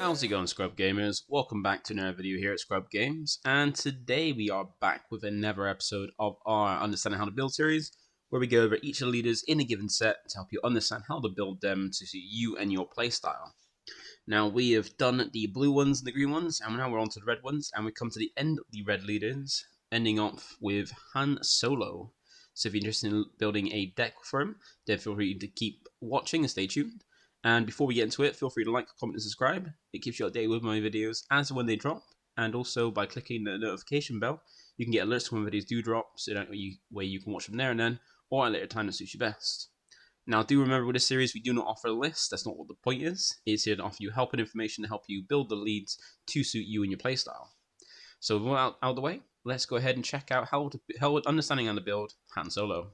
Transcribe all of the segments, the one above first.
How's it going, Scrub Gamers? Welcome back to another video here at ScrubGames, and today we are back with another episode of our Understanding How to Build series, where we go over each of the leaders in a given set to help you understand how to build them to suit you and your playstyle. Now, we have done the blue ones and the green ones, and now we're on to the red ones, and we come to the end of the red leaders, ending off with Han Solo. So if you're interested in building a deck for him, then feel free to keep watching and stay tuned. And before we get into it, feel free to like, comment, and subscribe. It keeps you updated with my videos as when they drop. And also, by clicking the notification bell, you can get alerts when videos do drop, so that way you can watch them there and then, or at a later time that suits you best. Now, do remember with this series, we do not offer a list. That's not what the point is. It's here to offer you help and information to help you build the leads to suit you and your playstyle. So, with out of the way, let's go ahead and check out how understanding how to build Han Solo.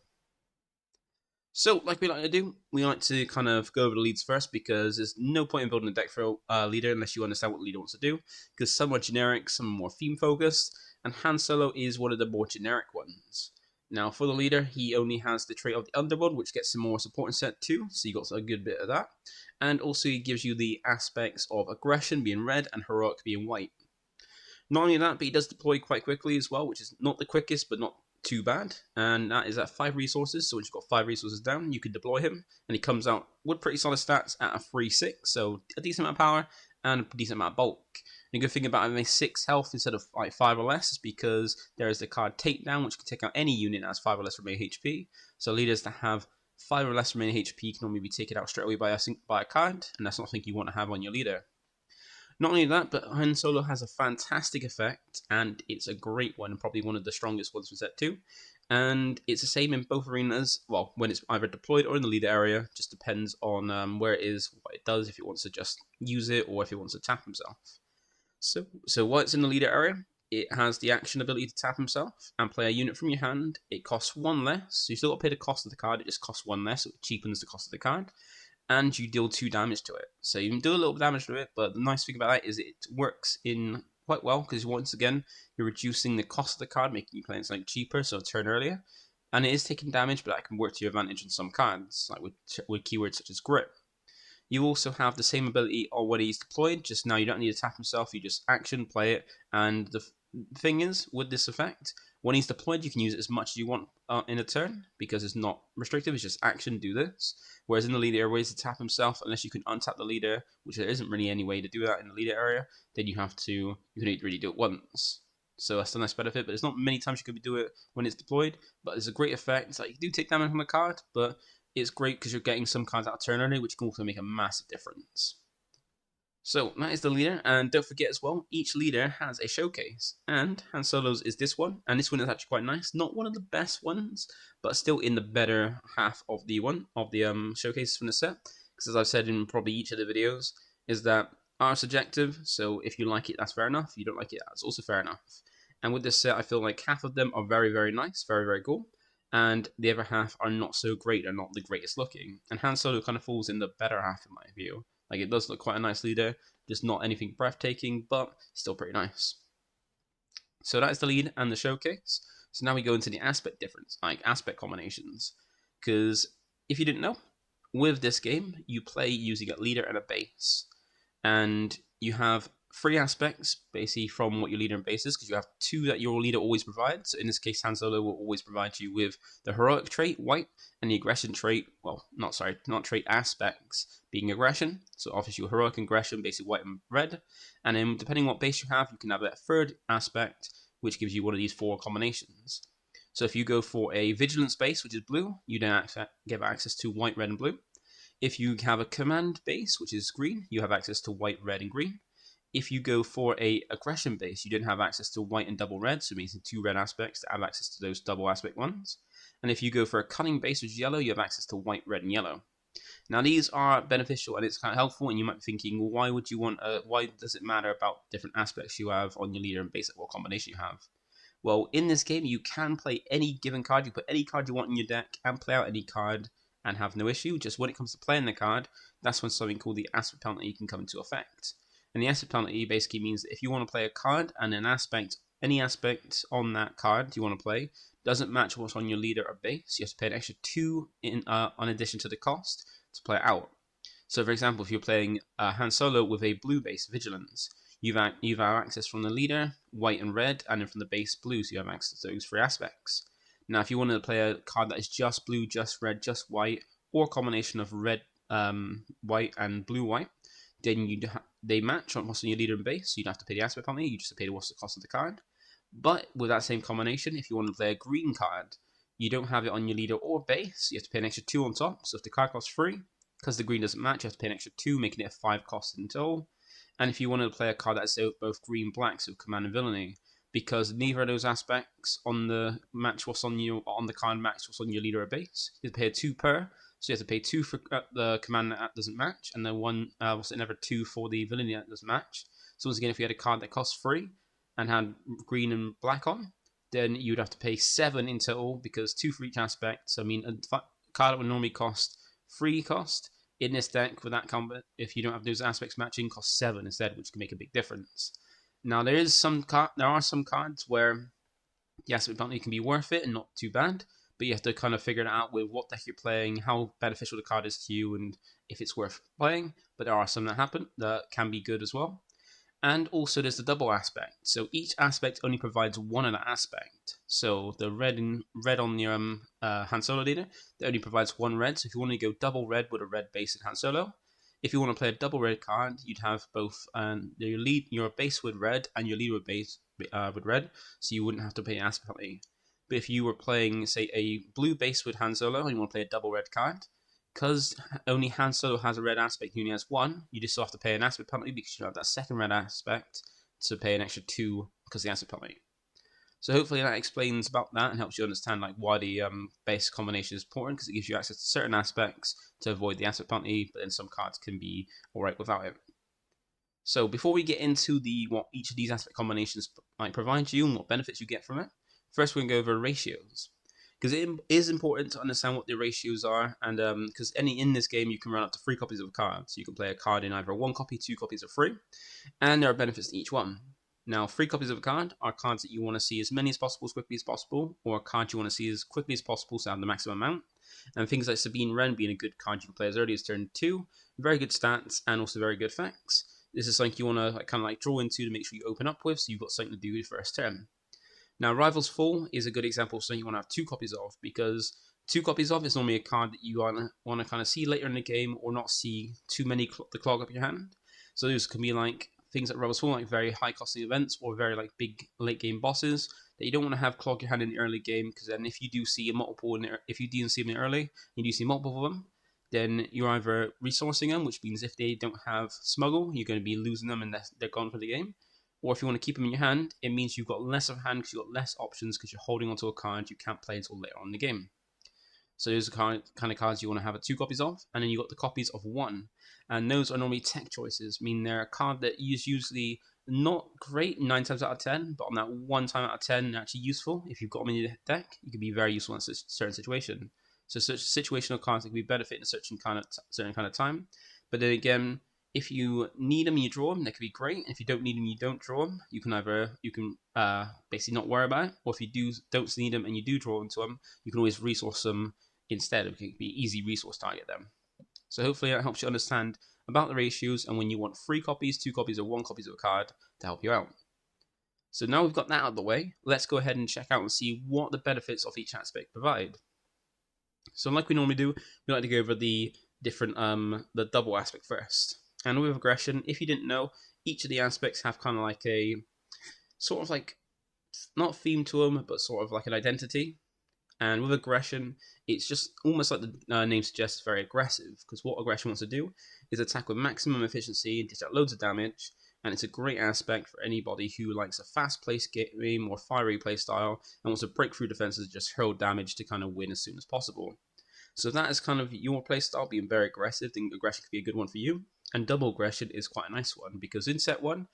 So, like we like to do, we like to kind of go over the leads first, because there's no point in building a deck for a leader unless you understand what the leader wants to do, because some are generic, some are more theme-focused, and Han Solo is one of the more generic ones. Now, for the leader, he only has the trait of the Underworld, which gets some more support in set 2, so you got a good bit of that, and also he gives you the aspects of aggression being red and heroic being white. Not only that, but he does deploy quite quickly as well, which is not the quickest, but not too bad, and that is at 5 resources, so once you've got 5 resources down, you can deploy him, and he comes out with pretty solid stats at a 3-6, so a decent amount of power, and a decent amount of bulk. And the good thing about having a 6 health instead of like 5 or less is because there is the card Takedown, which can take out any unit that has 5 or less remaining HP, so leaders that have 5 or less remaining HP can only be taken out straight away by a card, and that's not something you want to have on your leader. Not only that, but Han Solo has a fantastic effect, and it's a great one, and probably one of the strongest ones from set 2. And it's the same in both arenas, well, when it's either deployed or in the leader area, just depends on where it is, what it does, if it wants to just use it, or if it wants to tap himself. So while it's in the leader area, it has the action ability to tap himself and play a unit from your hand. It costs 1 less, so you still got to pay the cost of the card, it just costs 1 less, so it cheapens the cost of the card. And you deal 2 damage to it. So you can do a little damage to it, but the nice thing about that is it works in quite well, because once again, you're reducing the cost of the card, making you play something cheaper, so a turn earlier. And it is taking damage, but that can work to your advantage on some cards, like with keywords such as grip. You also have the same ability when he's deployed, just now you don't need to tap himself, you just action, play it, and the thing is, with this effect, when he's deployed, you can use it as much as you want in a turn, because it's not restrictive, it's just action, do this. Whereas in the leader area, to tap himself, unless you can untap the leader, which there isn't really any way to do that in the leader area, then you can really do it once. So that's a nice benefit, but there's not many times you could do it when it's deployed, but it's a great effect. It's like you do take damage from the card, but it's great because you're getting some cards out of turn early, which can also make a massive difference. So that is the leader, and don't forget as well, each leader has a showcase, and Han Solo's is this one, and this one is actually quite nice. Not one of the best ones, but still in the better half of the showcases from the set, because as I've said in probably each of the videos, is that are subjective, so if you like it, that's fair enough. If you don't like it, that's also fair enough. And with this set, I feel like half of them are very, very nice, very, very cool, and the other half are not so great, are not the greatest looking. And Han Solo kind of falls in the better half in my view. Like, it does look quite a nice leader, just not anything breathtaking, but still pretty nice. So that is the lead and the showcase. So now we go into the aspect difference, like aspect combinations. Because if you didn't know, with this game, you play using a leader and a base. And you have 3 aspects, basically, from what your leader and base is, because you have 2 that your leader always provides. So in this case, Han Solo will always provide you with the heroic trait, white, and the aggression trait, well, not trait aspects, being aggression. So it offers you heroic and aggression, basically white and red. And then depending on what base you have, you can have a 3rd aspect, which gives you one of these 4 combinations. So if you go for a vigilance base, which is blue, you then get access to white, red, and blue. If you have a command base, which is green, you have access to white, red, and green. If you go for a aggression base, you then have access to white and double red, so it means 2 red aspects to have access to those double aspect ones. And if you go for a cunning base, which is yellow, you have access to white, red, and yellow. Now these are beneficial and it's kind of helpful, and you might be thinking, well, why does it matter about different aspects you have on your leader and base, what combination you have? Well, in this game, you can play any given card, you put any card you want in your deck, and play out any card, and have no issue. Just when it comes to playing the card, that's when something called the aspect penalty can come into effect. And the aspect penalty basically means that if you want to play a card and any aspect on that card you want to play doesn't match what's on your leader or base, you have to pay an extra 2 in addition to the cost to play it out. So, for example, if you're playing Han Solo with a blue base Vigilance, you have access from the leader, white and red, and then from the base blue, so you have access to those 3 aspects. Now, if you wanted to play a card that is just blue, just red, just white, or a combination of red, white, and blue white, then they match on what's on your leader and base, so you'd have to pay the aspect penalty, you just have to pay what's the cost of the card. But with that same combination, if you want to play a green card, you don't have it on your leader or base, you have to pay an extra 2 on top, so if the card costs 3, because the green doesn't match, you have to pay an extra 2, making it a 5 cost in total. And if you wanted to play a card that's both green and black, so command and villainy, because neither of those aspects on the match what's on the card match what's on your leader or base, you have to pay 2 per. So you have to pay 2 for the command that doesn't match, and then another 2 for the villainy that doesn't match. So once again, if you had a card that costs 3 and had green and black on, then you'd have to pay 7 in total, because 2 for each aspect. So I mean, a card that would normally cost 3 cost in this deck with that combat, if you don't have those aspects matching, costs 7 instead, which can make a big difference. Now there are some cards where the aspect penalty can be worth it and not too bad, but you have to kind of figure it out with what deck you're playing, how beneficial the card is to you, and if it's worth playing. But there are some that can be good as well. And also there's the double aspect. So each aspect only provides one of that aspect. So the red on your Han Solo leader, that only provides 1 red. So if you want to go double red with a red base in Han Solo, if you want to play a double red card, you'd have both your base with red and your leader with base with red, so you wouldn't have to pay aspect penalty. But if you were playing, say, a blue base with Han Solo and you want to play a double red card, because only Han Solo has a red aspect, he only has 1, you just have to pay an aspect penalty because you have that second red aspect to pay an extra 2 because of the aspect penalty. So hopefully that explains about that and helps you understand like why the base combination is important, because it gives you access to certain aspects to avoid the aspect penalty, but then some cards can be alright without it. So before we get into what each of these aspect combinations might provide you and what benefits you get from it, first we're going to go over ratios, because it is important to understand what the ratios are, and because in this game you can run up to 3 copies of a card, so you can play a card in either 1 copy, 2 copies, or 3, and there are benefits to each one. Now, 3 copies of a card are cards that you want to see as many as possible, as quickly as possible, or a card you want to see as quickly as possible to have the maximum amount. And things like Sabine Wren being a good card you can play as early as turn 2, very good stats, and also very good effects. This is something you want to kind of draw into to make sure you open up with, so you've got something to do your first turn. Now, Rivals Fall is a good example of something you want to have 2 copies of, because 2 copies of is normally a card that you want to kind of see later in the game, or not see too many to clog up your hand. So those can be like things like Rivals Fall, like very high costing events, or very like big late game bosses that you don't want to have clog your hand in the early game, because then if you do see if you didn't see them early, you do see multiple of them, then you're either resourcing them, which means if they don't have smuggle, you're going to be losing them and they're gone for the game. Or if you want to keep them in your hand, it means you've got less of a hand because you've got less options because you're holding onto a card you can't play until later on in the game. So those are kind of cards you want to have 2 copies of, and then you've got the copies of 1. And those are normally tech choices, meaning they're a card that is usually not great 9 times out of 10, but on that 1 time out of 10, they're actually useful. If you've got them in your deck, you can be very useful in a certain situation. So such situational cards that can be benefit in a certain kind of time. But then again, if you need them and you draw them, they could be great. And if you don't need them and you don't draw them, you can basically not worry about it. Or if you don't need them and you do draw into them, you can always resource them instead. It can be easy resource target them. So hopefully that helps you understand about the ratios and when you want 3 copies, 2 copies, or 1 copies of a card to help you out. So now we've got that out of the way, let's go ahead and check out and see what the benefits of each aspect provide. So like we normally do, we like to go over the different the double aspect first. And with aggression, if you didn't know, each of the aspects have kind of like a sort of like not theme to them, but sort of like an identity. And with aggression, it's just almost like the name suggests, very aggressive, because what aggression wants to do is attack with maximum efficiency and dish out loads of damage, and it's a great aspect for anybody who likes a fast-paced game or fiery playstyle and wants to break through defenses and just hurl damage to kind of win as soon as possible. So that is kind of your playstyle, being very aggressive. I think aggression could be a good one for you, and double aggression is quite a nice one, because in set 1,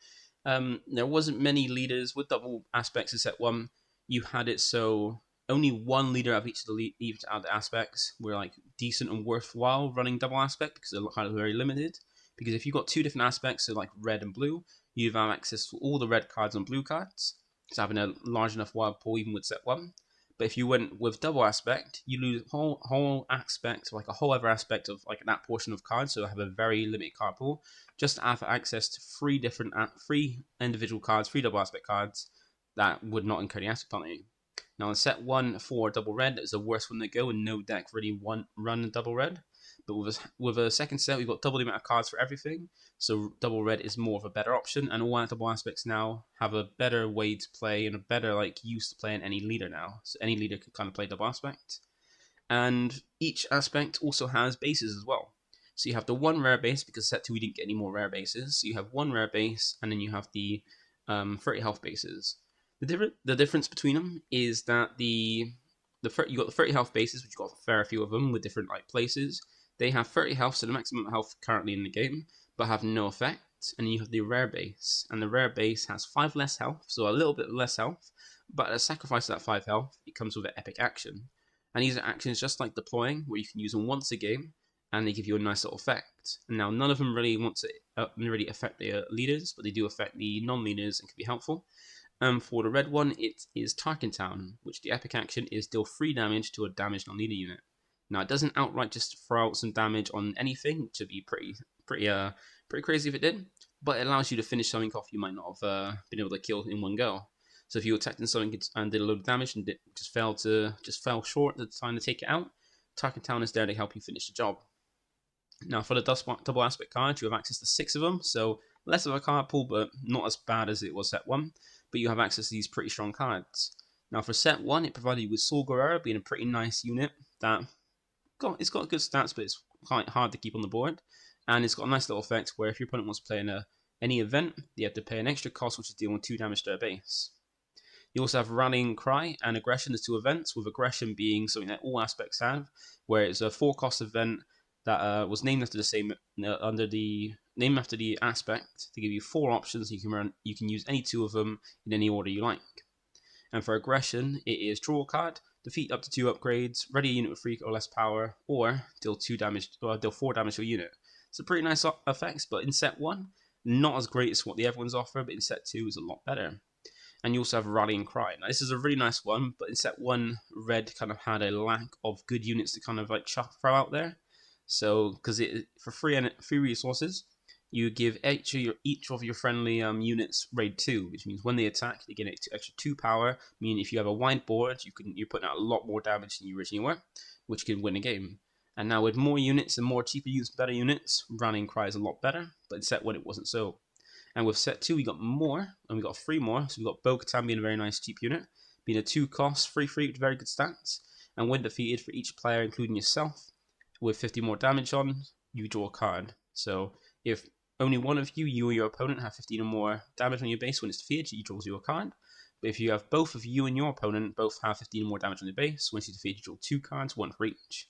there wasn't many leaders with double aspects in set 1. You had it so only 1 leader of each of the aspects were like decent and worthwhile running double aspect, because they're kind of very limited. Because if you've got 2 different aspects, so like red and blue, you have access to all the red cards and blue cards. So having a large enough wild pool even with set 1. But if you went with double aspect, you lose whole aspect, like a whole other aspect of like that portion of cards. So I have a very limited card pool, just to have access to three individual cards, three double aspect cards that would not incur the aspect penalty. Now in set 1 for double red is the worst one to go, and no deck really run double red. But with a second set, we've got double the amount of cards for everything. So double red is more of a better option, and all our double aspects now have a better way to play and a better like use to play in any leader now. So any leader can kind of play double aspect, and each aspect also has bases as well. So you have the one rare base, because set 2 we didn't get any more rare bases. So you have one rare base, and then you have the 30 health bases. The difference between them is that you got the 30 health bases, which you got a fair few of them with different like places. They have 30 health, so the maximum health currently in the game, but have no effect. And then you have the rare base, and the rare base has 5 less health, so a little bit less health, but at a sacrifice of that 5 health, it comes with an epic action. And these are actions just like deploying, where you can use them once a game, and they give you a nice little effect. And now none of them really want to really affect the leaders, but they do affect the non-leaders and can be helpful. For the red one, it is Tarkentown, which the epic action is deal 3 damage to a damaged non-leader unit. Now it doesn't outright just throw out some damage on anything, which would be pretty crazy if it did, but it allows you to finish something off you might not have been able to kill in one go. So if you attacked something and did a load of damage and just fell short at the time to take it out, Tarkentown is there to help you finish the job. Now for the double aspect cards, you have access to 6 of them, so less of a card pool, but not as bad as it was set 1. But you have access to these pretty strong cards. Now for set 1, it provided you with Saul Guerrero being a pretty nice unit that it's got good stats, but it's quite hard to keep on the board. And it's got a nice little effect where if your opponent wants to play in any event, they have to pay an extra cost, which is dealing 2 damage to their base. You also have Rallying Cry and Aggression as 2 events, with Aggression being something that all aspects have, where it's a 4-cost event that was named after the aspect to give you 4 options. You can use any 2 of them in any order you like. And for Aggression, it is draw a card, defeat up to 2 upgrades, ready a unit with 3 or less power, or deal 4 damage to a unit. So pretty nice effects, but in set 1, not as great as what the other ones offer, but in set 2 is a lot better. And you also have Rallying Cry. Now this is a really nice one, but in set 1, red kind of had a lack of good units to kind of like throw out there. So because for free resources, you give each of your friendly units raid 2, which means when they attack, they get an extra 2 power. Meaning if you have a wide board, you're putting out a lot more damage than you originally were, which can win a game. And now with more units and more cheaper units, better units, Rallying Cry is a lot better. But in set 1, it wasn't so. And with set 2, we got more, and we got 3 more. So we got Bo-Katan being a very nice cheap unit, being a 2-cost, 3/3 with very good stats. And when defeated for each player, including yourself, with 50 more damage on, you draw a card. So if only one of you or your opponent have 15 or more damage on your base when it's defeated, you draws you a card. But if you have both of you and your opponent both have 15 or more damage on your base, when she's defeated, you draw 2 cards, 1 for each.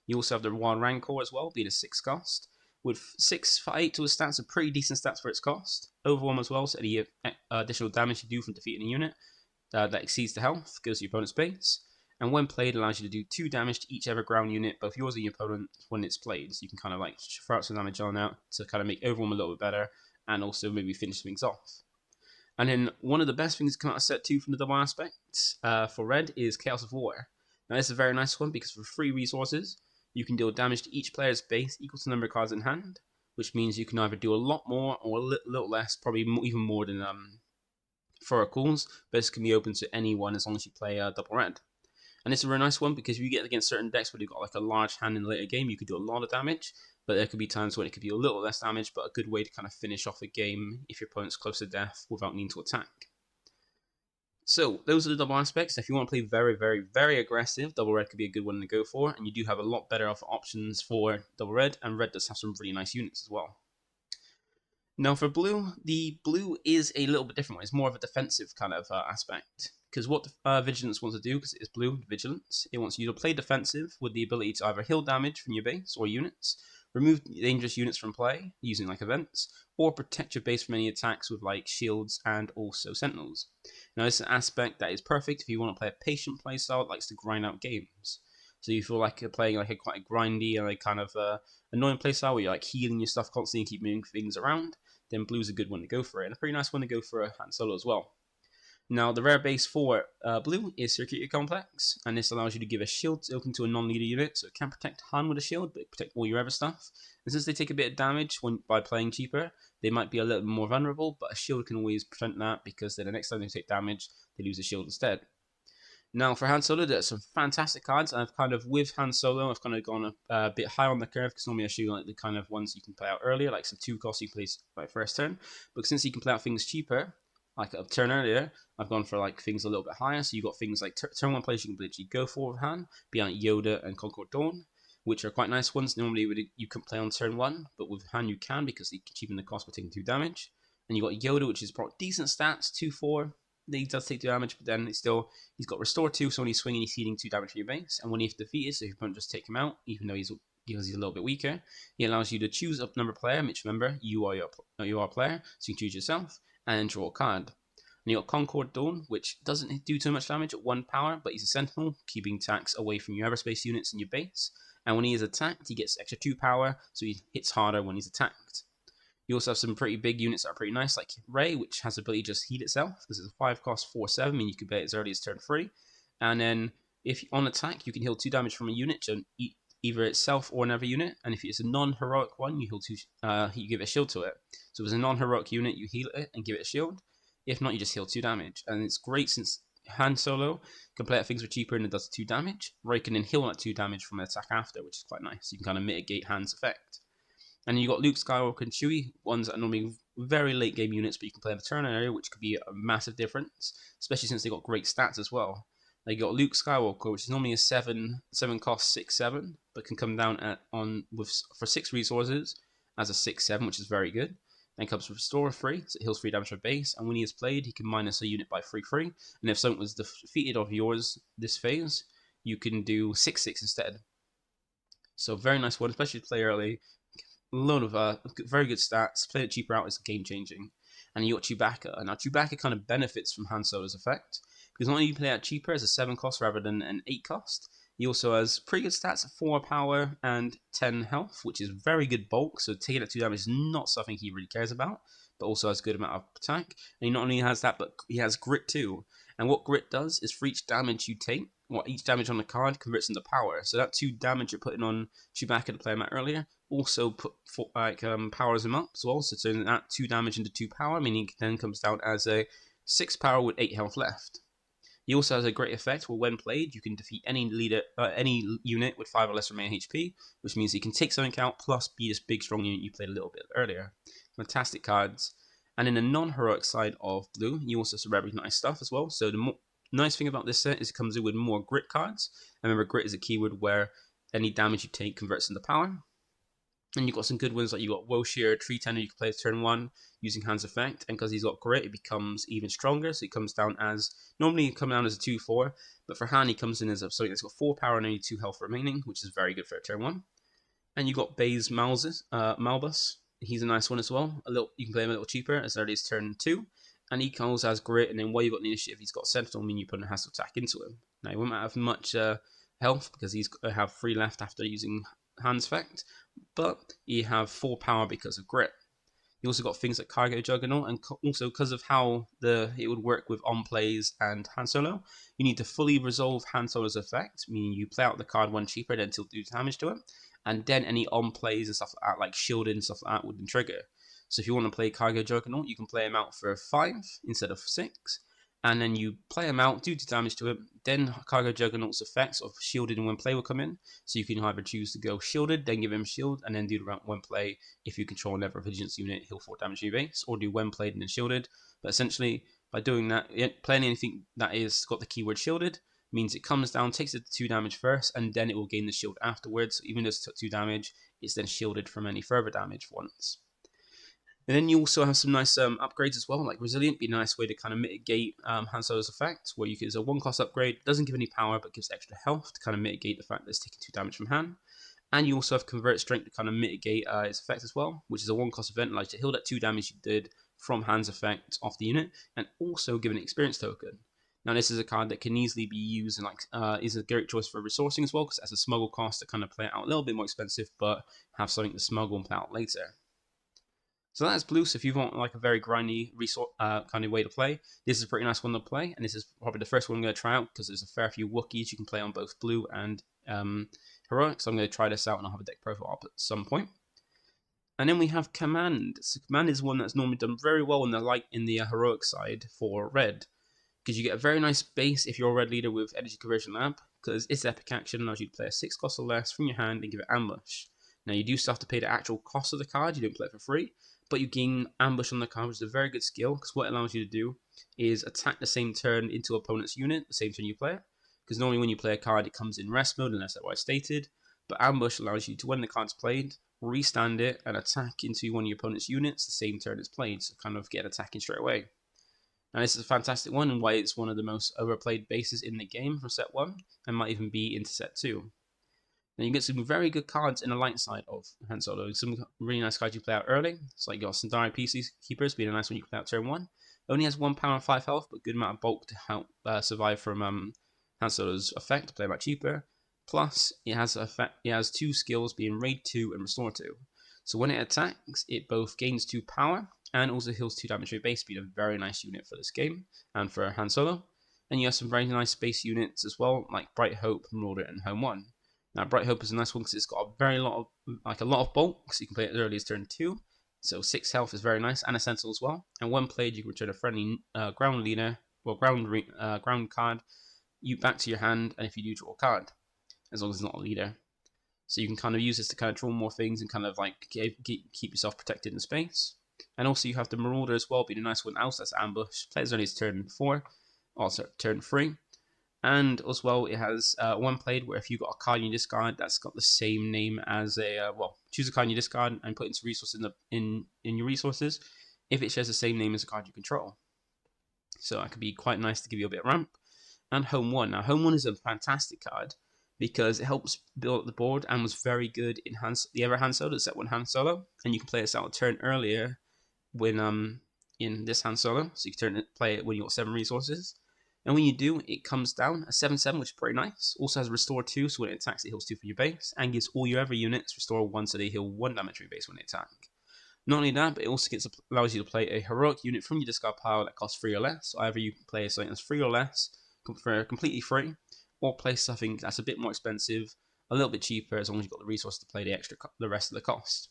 You also have the Wild Rancor as well, being a 6-cost. With 6 for 8 to his stats, are pretty decent stats for its cost. Overwhelm as well, so any additional damage you do from defeating a unit that exceeds the health goes to your opponent's base. And when played, allows you to do 2 damage to each ever ground unit, both yours and your opponent, when it's played. So you can kind of like throw out some damage on out to kind of make Overwhelm a little bit better, and also maybe finish things off. And then one of the best things to come out of set 2 from the double aspect for red is Chaos of War. Now this is a very nice one because for free resources, you can deal damage to each player's base equal to the number of cards in hand, which means you can either do a lot more or a little less, probably even more than Oracles, but this can be open to anyone as long as you play double red. And it's a very nice one because if you get against certain decks where you've got like a large hand in the later game, you could do a lot of damage, but there could be times when it could be a little less damage, but a good way to kind of finish off a game if your opponent's close to death without needing to attack. So those are the double aspects. If you want to play very, very, very aggressive, double red could be a good one to go for, and you do have a lot better options for double red, and red does have some really nice units as well. Now for blue, the blue is a little bit different. It's more of a defensive kind of aspect, because what Vigilance wants to do, because it is blue, Vigilance, it wants you to play defensive with the ability to either heal damage from your base or units, remove dangerous units from play using like events, or protect your base from any attacks with like shields and also sentinels. Now this is an aspect that is perfect if you want to play a patient playstyle that likes to grind out games. So you feel like you're playing like quite a grindy and like kind of annoying playstyle where you're like healing your stuff constantly and keep moving things around, then blue's a good one to go for it. And a pretty nice one to go for a Han Solo as well. Now, the rare base for blue is Circuit Complex, and this allows you to give a shield open to a non-leader unit, so it can protect Han with a shield, but protect all your other stuff. And since they take a bit of damage by playing cheaper, they might be a little more vulnerable, but a shield can always prevent that, because then the next time they take damage, they lose a shield instead. Now, for Han Solo, there's some fantastic cards, and I've kind of, with Han Solo, I've kind of gone a bit high on the curve, because normally I shoot like the kind of ones you can play out earlier, like some 2 costs you can play by first turn. But since you can play out things cheaper, like a turn earlier, I've gone for like things a little bit higher. So you've got things like turn 1 plays you can literally go for with Han, beyond Yoda and Concord Dawn, which are quite nice ones. Normally you couldn't play on turn 1, but with Han you can, because they cheapen the cost by taking 2 damage. And you've got Yoda, which is brought decent stats, 2-4. He does take 2 damage, but then he's got Restore 2, so when he's swinging, he's healing 2 damage from your base. And when he's defeated, so if you don't just take him out, even though because he's a little bit weaker, he allows you to choose up number player, which remember, you are player, so you can choose yourself, and draw a card. And you got Concord Dawn, which doesn't do too much damage at 1 power, but he's a sentinel, keeping attacks away from your aerospace units in your base. And when he is attacked, he gets extra 2 power, so he hits harder when he's attacked. You also have some pretty big units that are pretty nice, like Rey, which has the ability to just heal itself. This is a 5 cost 4/7, meaning you can play it as early as turn 3. And then, if on attack, you can heal 2 damage from a unit to either itself or another unit. And if it's a non-heroic one, you heal 2. You give a shield to it. So if it's a non-heroic unit, you heal it and give it a shield. If not, you just heal 2 damage. And it's great since Han Solo can play at things for cheaper and it does 2 damage. Rey can then heal that 2 damage from an attack after, which is quite nice. You can kind of mitigate Han's effect. And you got Luke Skywalker and Chewie, ones that are normally very late game units, but you can play in the turn area, which could be a massive difference, especially since they got great stats as well. They got Luke Skywalker, which is normally a 7 cost 6/7, but can come down for 6 resources as a 6/7, which is very good. Then comes with Restore 3, so it heals 3 damage per base, and when he is played, he can minus a unit by 3/3. And if something was defeated of yours this phase, you can do 6/6 instead. So very nice one, especially to play early. A lot of very good stats. Play it cheaper out is game changing. And you got Chewbacca. Now Chewbacca kind of benefits from Han Solo's effect, because not only you play it cheaper as a 7 cost rather than an 8 cost, he also has pretty good stats, 4 power and 10 health, which is very good bulk. So taking that 2 damage is not something he really cares about, but also has a good amount of attack. And he not only has that, but he has grit too. And what grit does is for each damage you take, each damage on the card converts into power. So that 2 damage you're putting on Chewbacca to play him out earlier also powers him up. So also turning that 2 damage into 2 power, meaning it then comes down as a 6 power with 8 health left. He also has a great effect where when played, you can defeat any unit with 5 or less remaining HP, which means he can take something out plus be this big strong unit you played a little bit earlier. Fantastic cards. And in the non-heroic side of blue, you also have some very nice stuff as well. So the nice thing about this set is it comes in with more grit cards. And remember, grit is a keyword where any damage you take converts into power. And you've got some good ones, like you've got Woshir, Tree Tender, you can play turn 1 using Han's effect, and because he's got grit, it becomes even stronger, so it comes down as, normally it comes down as a 2/4, but for Han, he comes in as something that's got 4 power and only 2 health remaining, which is very good for a turn 1. And you've got Baze Malbus, he's a nice one as well, you can play him a little cheaper, as early as turn 2, and he also has grit, and then while you've got the initiative, he's got Sentinel, meaning you put a hassle attack into him. Now, he won't have much health, because he's going to have 3 left after using Han's effect, but you have 4 power because of grit. You also got things like Cargo Juggernaut, and also because of how it would work with on plays and Han Solo, you need to fully resolve Han Solo's effect, meaning you play out the card 1 cheaper, then still do damage to it, and then any on plays and stuff like that, like shielding and stuff like that, wouldn't trigger. So if you want to play Cargo Juggernaut, you can play him out for 5 instead of 6, and then you play him out, do damage to him, then Cargo Juggernaut's effects of shielded and when play will come in, so you can either choose to go shielded, then give him shield, and then do the when play. If you control another vigilance unit, he'll 4 damage to your base, or do when played and then shielded. But essentially, by doing that, playing anything that is got the keyword shielded means it comes down, takes it to 2 damage first, and then it will gain the shield afterwards. So even though it's 2 damage, it's then shielded from any further damage once. And then you also have some nice upgrades as well, like Resilient, be a nice way to kind of mitigate Han Solo's effect, where it's a 1 cost upgrade, doesn't give any power, but gives extra health to kind of mitigate the fact that it's taking 2 damage from Han. And you also have Convert Strength to kind of mitigate its effect as well, which is a 1 cost event, like to heal that 2 damage you did from Han's effect off the unit, and also give an experience token. Now this is a card that can easily be used and is a great choice for resourcing as well, because it has a smuggle cost to kind of play it out a little bit more expensive, but have something to smuggle and play out later. So that's blue. So if you want like a very grindy kind of way to play, this is a pretty nice one to play, and this is probably the first one I'm going to try out because there's a fair few Wookiees you can play on both blue and heroic. So I'm going to try this out, and I'll have a deck profile up at some point. And then we have Command. So Command is one that's normally done very well in the heroic side for red, because you get a very nice base if you're a red leader with Energy Conversion Lamp, because its epic action allows you to play a 6 cost or less from your hand and give it ambush. Now you do still have to pay the actual cost of the card, you don't play it for free, but you gain ambush on the card, which is a very good skill, because what it allows you to do is attack the same turn into opponent's unit, the same turn you play it, because normally when you play a card it comes in rest mode unless otherwise stated, but ambush allows you to, when the card's played, restand it and attack into one of your opponent's units the same turn it's played, so kind of get attacking straight away. Now this is a fantastic one, and why it's one of the most overplayed bases in the game from set 1, and might even be into set 2. Now you get some very good cards in the light side of Han Solo. Some really nice cards you play out early. It's like your Sundari Peacekeepers being a nice one you play out turn 1. Only has 1 power and 5 health, but good amount of bulk to help survive from Han Solo's effect, to play about cheaper. Plus, it has 2 skills being Raid 2 and Restore 2. So when it attacks, it both gains 2 power and also heals 2 damage to your base speed. A very nice unit for this game and for Han Solo. And you have some very nice base units as well, like Bright Hope, Marauder, and Home 1. Now, Bright Hope is a nice one because it's got a lot of bulk, so you can play it as early as turn 2. So 6 health is very nice, and a Sentinel as well. And when played, you can return a friendly ground leader, ground card, you back to your hand, and if you do, draw a card, as long as it's not a leader. So you can kind of use this to kind of draw more things and kind of like keep yourself protected in space. And also you have the Marauder as well, being a nice one else that's ambush. Play as early as turn 4, also turn 3. And as well, it has one played where if you got a card in your discard that's got the same name as choose a card in your discard and put it into resources in your resources if it shares the same name as a card you control. So that could be quite nice to give you a bit of ramp. And Home 1. Now, Home 1 is a fantastic card because it helps build up the board and was very good in the other Han Solo, set 1 Han Solo. And you can play this out a turn earlier when in this Han Solo. So you can play it when you got 7 resources. And when you do, it comes down a 7/7, which is pretty nice. Also has Restore 2, so when it attacks, it heals 2 from your base, and gives all your other units Restore 1, so they heal 1 damage from your base when they attack. Not only that, but it also allows you to play a heroic unit from your discard pile that costs 3 or less. So either you can play something that's 3 or less, for completely free, or play something that's a bit more expensive, a little bit cheaper, as long as you've got the resource to play the rest of the cost.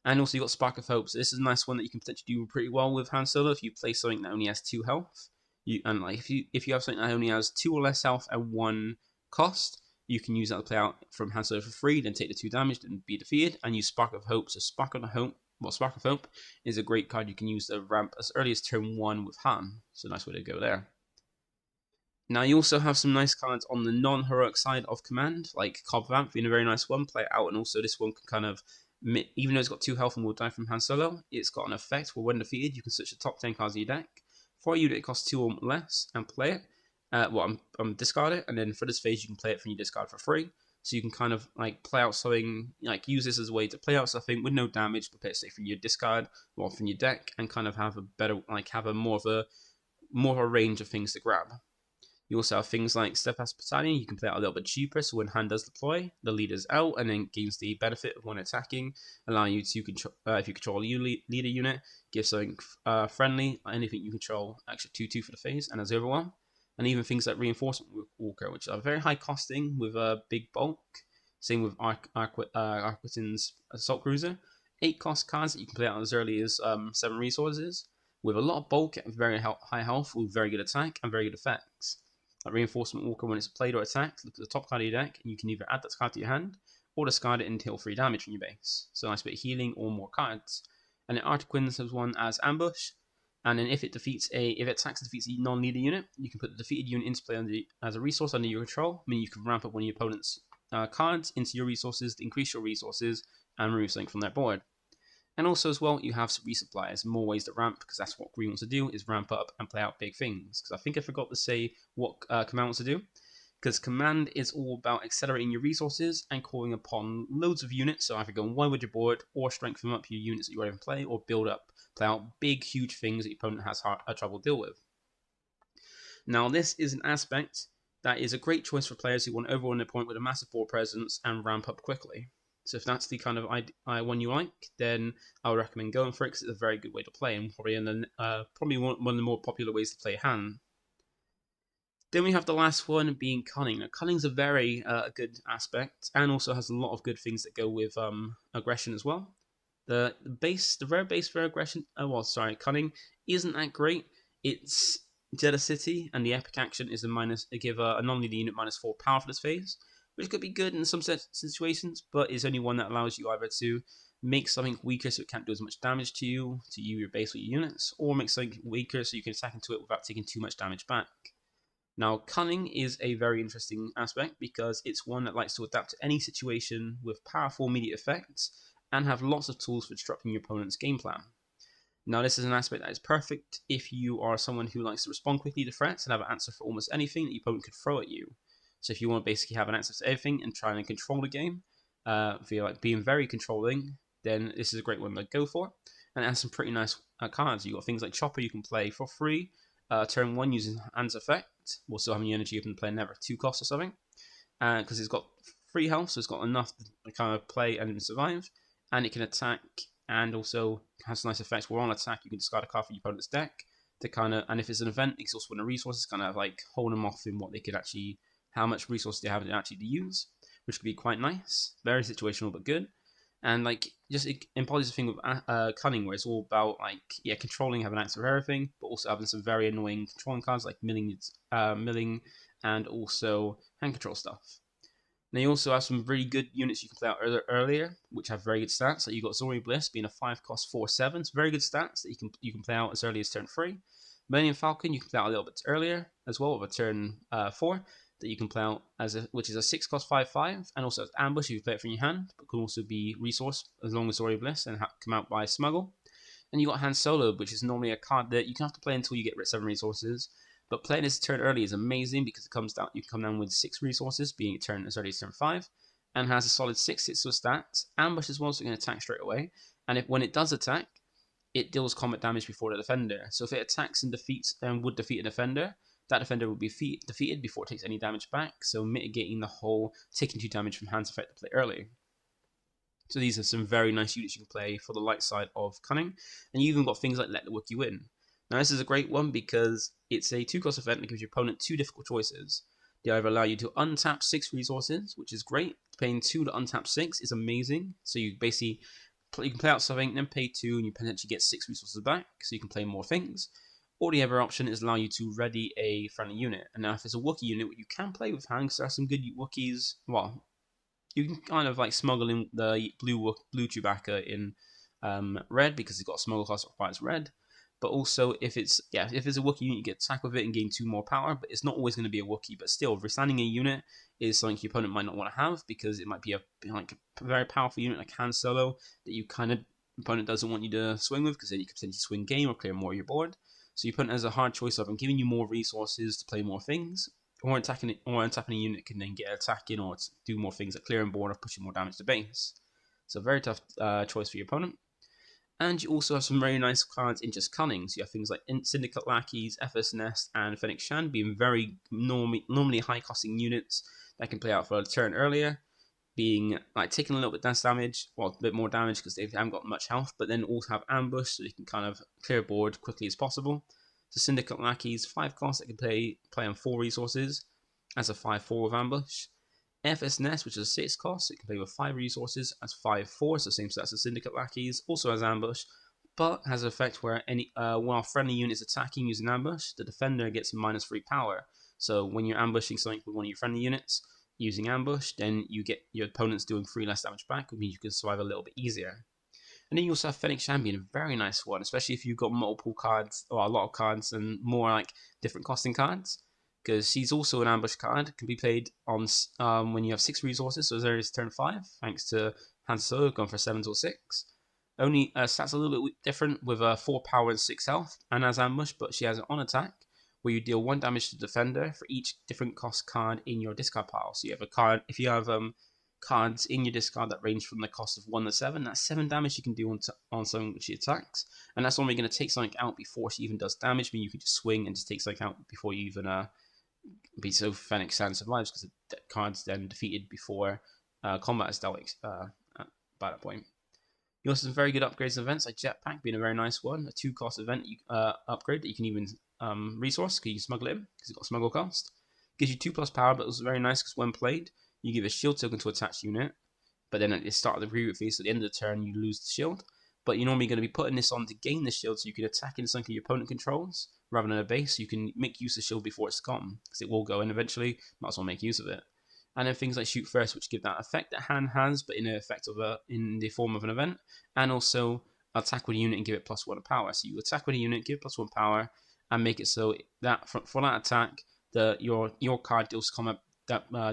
And also you've got Spark of Hope, so this is a nice one that you can potentially do pretty well with Han Solo if you play something that only has 2 health. If you have something that only has 2 or less health and 1 cost, you can use that to play out from Han Solo for free, then take the 2 damage and be defeated, and use Spark of Hope. So Spark of Hope is a great card you can use to ramp as early as turn 1 with Han. So nice way to go there. Now you also have some nice cards on the non-heroic side of Command, like Cobb Vamp being a very nice one, play it out, and also this one can kind of, even though it's got 2 health and will die from Han Solo, it's got an effect where when defeated you can switch the top 10 cards in your deck. For a unit, it costs 2 or less, and play it. Discard it, and then for this phase, you can play it from your discard for free. So you can kind of like play out something, like use this as a way to play out something with no damage, but play it from your discard or from your deck, and kind of have a better, more of a range of things to grab. You also have things like Steadfast Battalion. You can play it a little bit cheaper, so when Han does deploy, the leader's out and then gains the benefit of when attacking, allowing you to control, if you control a leader unit, give something friendly, anything you control, extra 2/2 for the phase, and as overwhelm. And even things like Reinforcement Walker, which are very high costing with a big bulk. Same with Arquitin's Assault Cruiser. 8 cost cards that you can play out as early as 7 resources, with a lot of bulk at very high health, with very good attack and very good effects. Like Reinforcement Walker, when it's played or attacked, look at the top card of your deck, and you can either add that card to your hand, or discard it and deal 3 damage from your base. So a nice bit of healing or more cards. And then Artiquins has one as Ambush, and then if it attacks and defeats a non-leader unit, you can put the defeated unit into play as a resource under your control, meaning you can ramp up one of your opponent's cards into your resources to increase your resources and remove something from their board. And also as well, you have some resupplies, more ways to ramp, because that's what Green wants to do, is ramp up and play out big things. Because I think I forgot to say what Command wants to do. Because Command is all about accelerating your resources and calling upon loads of units, so either go wide with your board, or strengthen up your units that you already play, or play out big, huge things that your opponent has trouble to deal with. Now this is an aspect that is a great choice for players who want to overrun their opponent with a massive board presence and ramp up quickly. So if that's the kind of one you like, then I would recommend going for it because it's a very good way to play and probably one of the more popular ways to play Han. Then we have the last one being cunning. Now, cunning's a very good aspect and also has a lot of good things that go with aggression as well. The rare base for aggression, cunning isn't that great. It's Jealousy, and the epic action is give a non-leader unit -4 power for this phase, which could be good in some situations, but is only one that allows you either to make something weaker so it can't do as much damage to you, your base or your units, or make something weaker so you can attack into it without taking too much damage back. Now, cunning is a very interesting aspect because it's one that likes to adapt to any situation with powerful immediate effects and have lots of tools for disrupting your opponent's game plan. Now, this is an aspect that is perfect if you are someone who likes to respond quickly to threats and have an answer for almost anything that your opponent could throw at you. So if you want to basically have an answer to everything and try and control the game via like being very controlling, then this is a great one to go for. And it has some pretty nice cards. You've got things like Chopper you can play for free, turn 1 using Hand's Effect, while still having your energy open to play never 2 cost or something. Because it's got free health, so it's got enough to kind of play and survive. And it can attack and also has nice effects where on attack you can discard a card from your opponent's deck to kind of, and if it's an event, it's also one of the resources, kind of like hold them off in what they could actually, how much resources they have to actually use, which could be quite nice. Very situational but good. And like just it embodies the thing with cunning, where it's all about like controlling, having answer for everything, but also having some very annoying controlling cards like milling, and also hand control stuff. Now you also have some really good units you can play out earlier, which have very good stats. So you got Zori Bliss being a 5-cost 4/7, so very good stats that you can play out as early as turn 3. Millennium Falcon you can play out a little bit earlier as well, with a turn 4 that you can play out which is a 6-cost 5/5, and also as Ambush if you play it from your hand, but can also be resource as long as Zori Bliss and come out by Smuggle. And you got Han Solo, which is normally a card that you can have to play until you get 7 resources. But playing this turn early is amazing because it comes down. You can come down with 6 resources, being a turn as early as turn 5, and has a solid 6 hits with stats. Ambush as well, so it can attack straight away. And when it does attack, it deals combat damage before the defender. So if it attacks and would defeat a defender, that defender will be defeated before it takes any damage back. So mitigating the whole taking 2 damage from Hand's Effect to play early. So these are some very nice units you can play for the light side of cunning, and you even got things like Let the Wookiee Win. Now this is a great one because it's a 2-cost event that gives your opponent 2 difficult choices. They either allow you to untap 6 resources, which is great. Paying 2 to untap 6 is amazing. So you basically you can play out something, then pay 2, and you potentially get 6 resources back, so you can play more things. Or the other option is allow you to ready a friendly unit. And now if it's a Wookiee unit, you can play with hand, because there are some good Wookiees. Well, you can kind of like smuggle in the blue Chewbacca in red because it's got a smuggle class that requires red. But also, if it's a Wookiee unit, you get attack with it and gain 2 more power. But it's not always going to be a Wookiee. But still, resigning a unit is something your opponent might not want to have because it might be a very powerful unit like Han Solo that opponent doesn't want you to swing with because then you could potentially swing game or clear more of your board. So your opponent has a hard choice of giving you more resources to play more things, or untapping a unit can then get attacking or do more things like clearing board or pushing more damage to base. So very tough choice for your opponent. And you also have some very nice cards in just cunning. So you have things like Syndicate Lackeys, FS Nest, and Fennec Shan being very normally high costing units that can play out for a turn earlier, being like taking a little bit less damage, well, a bit more damage because they haven't got much health, but then also have ambush so you can kind of clear board quickly as possible. So Syndicate Lackeys, 5 costs that can play on 4 resources as a 5/4 with ambush. FS Nest, which is a 6 cost, so it can play with 5 resources as 5/4, so same stats as Syndicate Lackeys, also has ambush, but has an effect where while friendly units attacking using ambush, the defender gets -3 power. So when you're ambushing something with one of your friendly units using ambush, then you get your opponents doing 3 less damage back, which means you can survive a little bit easier. And then you also have Fennec Shan being a very nice one, especially if you've got multiple cards, or a lot of cards, and more like different costing cards. Because she's also an ambush card, can be played on when you have 6 resources, so as early as turn 5, thanks to Han Solo, going for 7 or 6. Only stats a little bit different with 4 power and 6 health, and as ambush, but she has it on attack, where you deal 1 damage to the defender for each different cost card in your discard pile. So you have a card, if you have cards in your discard that range from the cost of 1 to 7, that's 7 damage you can do on something which she attacks, and that's only going to take something out before she even does damage, meaning you can just swing and just take something out before you even be so Fennec Shan survives, because the card's then defeated before combat is dealt by that point. You also have some very good upgrades and events, like Jetpack being a very nice one, a 2-cost event upgrade that you can even resource, because you can smuggle it in, because it's got smuggle cost. Gives you 2+ power, but it's very nice because when played, you give a shield token to attached unit, but then at the start of the pre-root phase, at the end of the turn, you lose the shield. But you're normally going to be putting this on to gain the shield, so you can attack in something your opponent controls, rather than a base. So you can make use of the shield before it's gone, because it will go in eventually, might as well make use of it. And then things like shoot first, which give that effect that hand has, but in the form of an event, and also attack with a unit and give it +1 power. So you attack with a unit, give +1 power, and make it so that for that attack, your card deals combat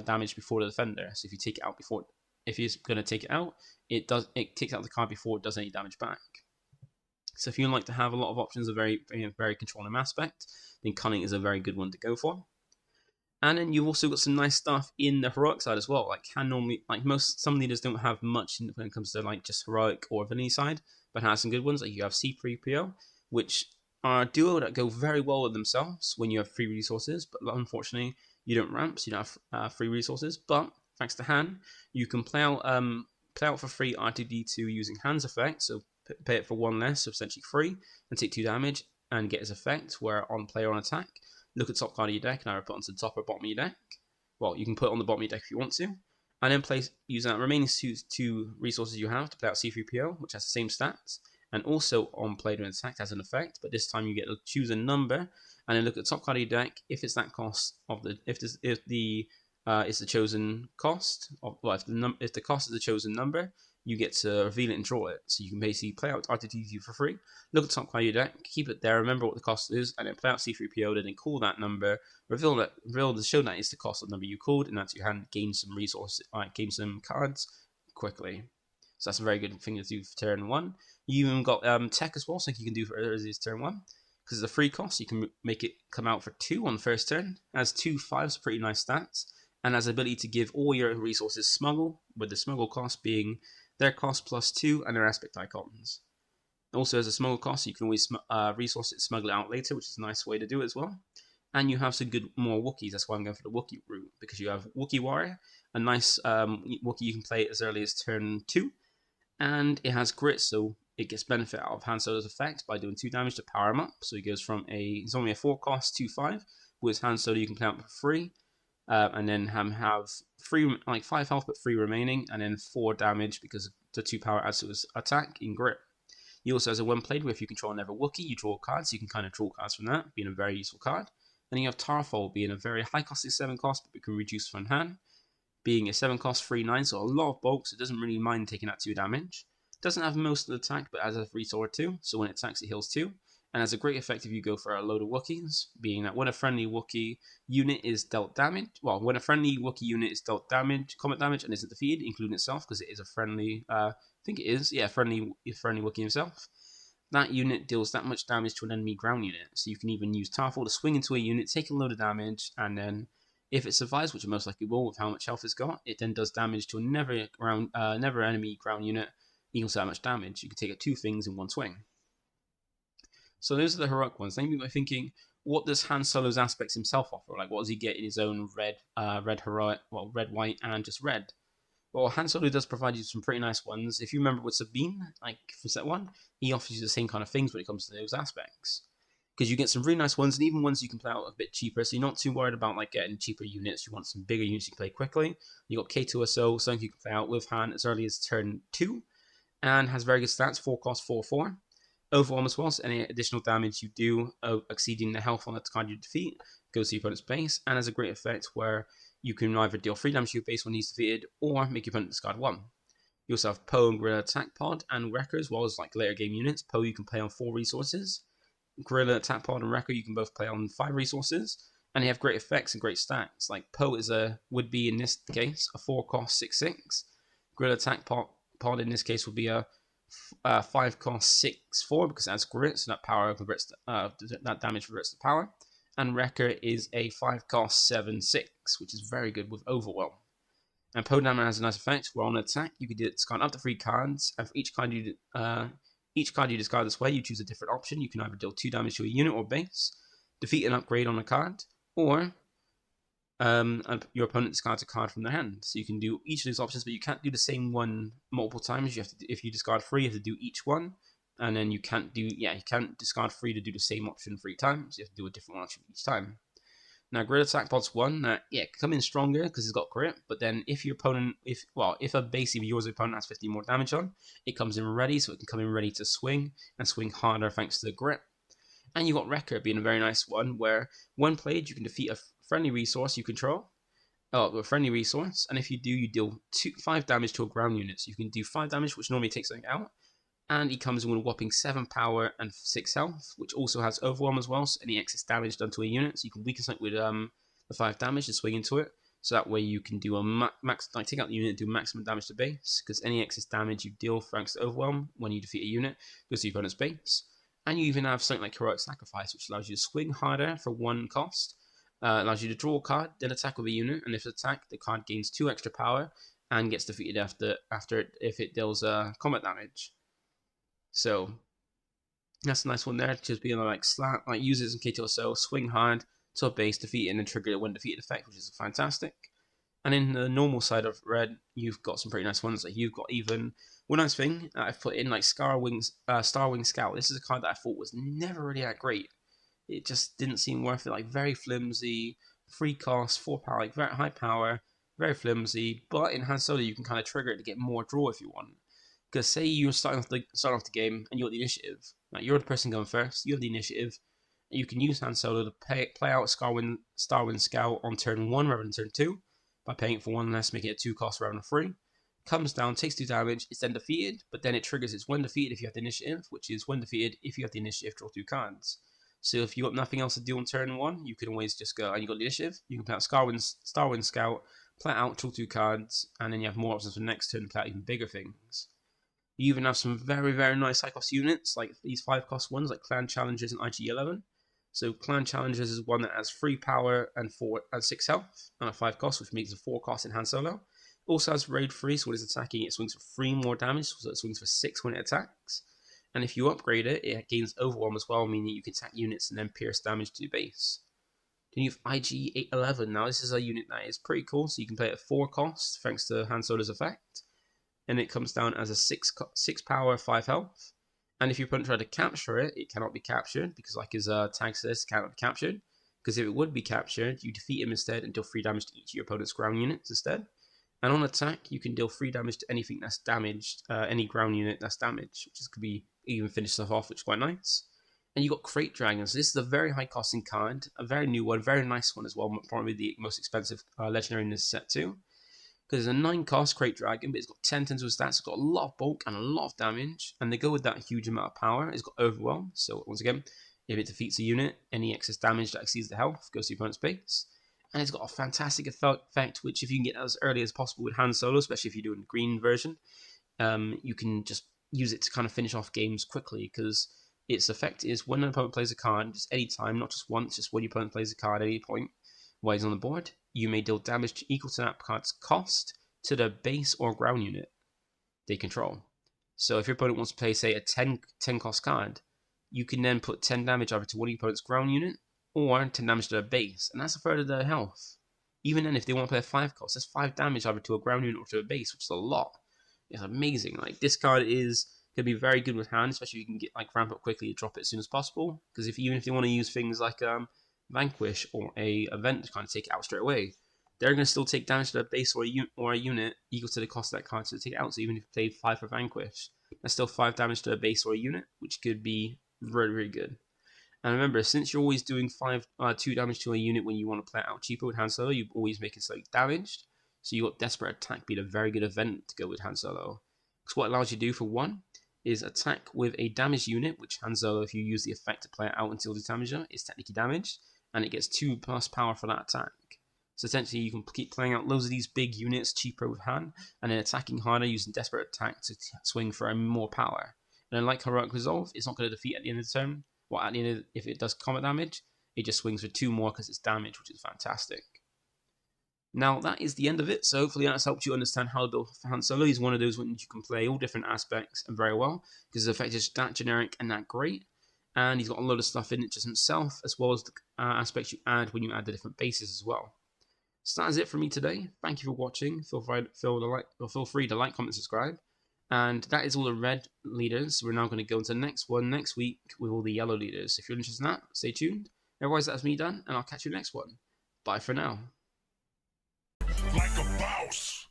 damage before the defender. So if you take it out before, if you're going to take it out, it takes out the card before it does any damage back. So if you like to have a lot of options, a very controlling aspect, then Cunning is a very good one to go for. And then you've also got some nice stuff in the heroic side as well. Some leaders don't have much when it comes to like just heroic or vanilla side, but has some good ones. Like you have C3PO, which are a duo that go very well with themselves when you have free resources. But unfortunately, you don't ramp, so you don't have free resources. But thanks to Han, you can play out for free R2D2 using Han's effect. So pay it for 1 less, so essentially free, and take 2 damage and get his effect. Where on play or on attack, look at top card of your deck and either put it onto the top or bottom of your deck. Well, you can put it on the bottom of your deck if you want to. And then use that remaining 2 resources you have to play out C3PO, which has the same stats. And also on play to attack has an effect, but this time you get to choose a number and then look at the top card of your deck. If it's that cost of the it's the chosen cost of if the cost is the chosen number, you get to reveal it and draw it. So you can basically play out R2D2 for free, look at the top card of your deck, keep it there, remember what the cost is, and then play out C3PO, then call that number, reveal to show that is the cost of the number you called, and that's your hand, gain some resources, gain some cards quickly. So that's a very good thing to do for turn 1. You even got tech as well, so you can do for as turn 1. Because it's a free cost, you can make it come out for 2 on the first turn. It has 2 5s, pretty nice stats, and has the ability to give all your resources smuggle, with the smuggle cost being their cost +2 and their aspect icons. Also, as a smuggle cost, you can always resource it, smuggle it out later, which is a nice way to do it as well. And you have some good more Wookiees. That's why I'm going for the Wookiee route, because you have Wookiee Warrior, a nice Wookiee you can play as early as turn 2, and it has grit, so it gets benefit out of Han Solo's effect by doing 2 damage to power him up. So he goes from it's only a 4 cost 2/5, with Han Solo you can play out for free. And then have 5 health but 3 remaining, and then 4 damage because the 2 power adds to his attack in grip. He also has a when played where if you control another Wookiee, you draw cards, so you can kind of draw cards from that, being a very useful card. And you have Tarfol being a very high cost 7 cost, but we can reduce from Han, being a 7 cost 3/9, so a lot of bulk, so it doesn't really mind taking that 2 damage. Doesn't have most of the attack, but has a free sword 2, so when it attacks it heals 2. And has a great effect if you go for a load of Wookiees, being that when a friendly Wookiee unit is dealt damage, when a friendly Wookiee unit is dealt combat damage, and isn't defeated, including itself, because it is a friendly, I think it is, yeah, friendly Wookiee himself, that unit deals that much damage to an enemy ground unit. So you can even use Tarful to swing into a unit, take a load of damage, and then if it survives, which it most likely will with how much health it's got, it then does damage to another enemy ground unit, equals that much damage. You can take it 2 things in 1 swing. So those are the heroic ones. Then you might be thinking, what does Han Solo's aspects himself offer? Like, what does he get in his own red heroic, red, white, and just red? Well, Han Solo does provide you some pretty nice ones. If you remember with Sabine, like from set 1, he offers you the same kind of things when it comes to those aspects. Because you get some really nice ones, and even ones you can play out a bit cheaper, so you're not too worried about like getting cheaper units. You want some bigger units you can play quickly. You got K2SO, something you can play out with Han as early as turn 2, and has very good stats, 4 cost 4/4. Overwhelm as well, so any additional damage you do exceeding the health on the card you defeat goes to your opponent's base, and has a great effect where you can either deal 3 damage to your base when he's defeated, or make your opponent discard 1. You also have Poe and Gorilla Attack Pod and Wrecker, as well as like later game units. Poe you can play on 4 resources. Gorilla Attack Pod and Wrecker you can both play on 5 resources, and they have great effects and great stats. Like Poe would be in this case a 4 cost 6/6. Gorilla Attack Pod in this case would be a 5 cost 6/4 because it has grit, so that power converts that damage converts to power. And Wrecker is a 5 cost 7/6, which is very good with Overwhelm. And Podammer has a nice effect where on attack you can discard up to 3 cards, and for each card you discard this way, you choose a different option. You can either deal 2 damage to a unit or base, defeat an upgrade on a card, or and your opponent discards a card from their hand. So you can do each of those options, but you can't do the same one multiple times. You have to, if you discard 3, you have to do each one, and then you can't discard 3 to do the same option 3 times. You have to do a different option each time. Now, grit attack pod's one that come in stronger because it's got grit. But then if your opponent, if a base of yours opponent has 15 more damage on, it comes in ready, so it can come in ready to swing and swing harder thanks to the grit. And you got Wrecker being a very nice one, where when played, you can defeat a friendly resource you control. A friendly resource, and if you do, you deal 5 damage to a ground unit. So you can do 5 damage, which normally takes something out, and he comes in with a whopping 7 power and 6 health, which also has Overwhelm as well, so any excess damage done to a unit, so you can weaken something with the 5 damage and swing into it, so that way you can do a max, like take out the unit and do maximum damage to base, because any excess damage you deal thanks to Overwhelm when you defeat a unit goes to your opponent's base. And you even have something like Heroic Sacrifice, which allows you to swing harder for 1 cost, allows you to draw a card, then attack with a unit, and if attacked, the card gains 2 extra power and gets defeated after if it deals combat damage. So that's a nice one there. Just being like use it as a KT or so, swing hard to a base, defeat it, and then trigger it when defeated effect, which is fantastic. And in the normal side of red, you've got some pretty nice ones. Like you've got even one nice thing I've put in like Starwing Scout. This is a card that I thought was never really that great. It just didn't seem worth it. Like very flimsy, 3 cost, 4 power, like very high power, very flimsy. But in Han Solo, you can kind of trigger it to get more draw if you want. Because say you're starting off the game and you're the initiative. Now you're the person going first. You have the initiative. You can use Han Solo to play out Starwind Scout on turn 1 rather than turn 2 by paying it for 1 less, making it 2 cost rather than 3. Comes down, takes 2 damage. It's then defeated, but then it triggers its when defeated if you have the initiative, which is when defeated if you have the initiative, draw 2 cards. So if you got nothing else to do on turn 1, you can always just go and you got the initiative. You can play out Starwind Scout, play out, draw 2 cards, and then you have more options for the next turn to play out even bigger things. You even have some very, very nice high cost units, like these 5 cost ones, like Clan Challengers and IG-11. So Clan Challengers is one that has 3 power and 6 health, and a 5 cost, which makes a 4 cost in Han Solo. Also has Raid 3, so when it's attacking, it swings for 3 more damage, so it swings for 6 when it attacks. And if you upgrade it, it gains Overwhelm as well, meaning you can attack units and then pierce damage to your base. Then you have IG-11. Now this is a unit that is pretty cool, so you can play it at 4 cost, thanks to Han Solo's effect. And it comes down as a 6 power, 5 health. And if your opponent tried to capture it, it cannot be captured, because like his tag says, it cannot be captured. Because if it would be captured, you defeat him instead and deal 3 damage to each of your opponent's ground units instead. And on attack, you can deal 3 damage to anything that's damaged, any ground unit that's damaged, which could be even finish stuff off, which is quite nice. And you got Crate Dragons. This is a very high costing card, a very new one, very nice one as well, probably the most expensive legendary in this set too. Because it's a 9 cost Crate Dragon, but it's got 10 tens of stats, it's got a lot of bulk and a lot of damage, and they go with that huge amount of power. It's got Overwhelm, so once again, if it defeats a unit, any excess damage that exceeds the health goes to your opponent's base. And it's got a fantastic effect, which if you can get as early as possible with Han Solo, especially if you're doing the green version, you can just use it to kind of finish off games quickly, because its effect is when an opponent plays a card, just any time, not just once, just when your opponent plays a card at any point while he's on the board, you may deal damage equal to that card's cost to the base or ground unit they control. So if your opponent wants to play, say, a 10 cost card, you can then put 10 damage either to one of your opponent's ground unit or 10 damage to their base, and that's a third of their health. Even then, if they want to play a 5 cost, that's 5 damage either to a ground unit or to a base, which is a lot. It's amazing. Like, this card is going to be very good with hand, especially if you can get like ramp up quickly to drop it as soon as possible. Because even if you want to use things like Vanquish or a event to kind of take it out straight away, they're going to still take damage to their base or a unit equal to the cost of that card to take it out. So even if you played 5 for Vanquish, that's still 5 damage to a base or a unit, which could be really, really good. And remember, since you're always doing 2 damage to a unit when you want to play it out cheaper with Han Solo, you're always making slightly damaged. So you got Desperate Attack being a very good event to go with Han Solo. Because what it allows you to do for 1 is attack with a damaged unit, which Han Solo, if you use the effect to play it out until the damager, is technically damaged, and it gets 2 plus power for that attack. So essentially, you can keep playing out loads of these big units cheaper with Han, and then attacking harder using Desperate Attack to swing for more power. And then, like Heroic Resolve, it's not going to defeat at the end of the turn. Well, at the end of, if it does combat damage, it just swings for 2 more because it's damage, which is fantastic. Now, that is the end of it, so hopefully that's helped you understand how to build Han Solo. He's one of those ones you can play all different aspects and very well, because his effect is that generic and that great, and he's got a lot of stuff in it just himself, as well as the aspects you add when you add the different bases as well. So that is it from me today. Thank you for watching. Feel free to like, comment, subscribe. And that is all the red leaders. We're now going to go into the next one next week with all the yellow leaders. If you're interested in that, stay tuned. Otherwise, that's me done, and I'll catch you next one. Bye for now. Like a boss.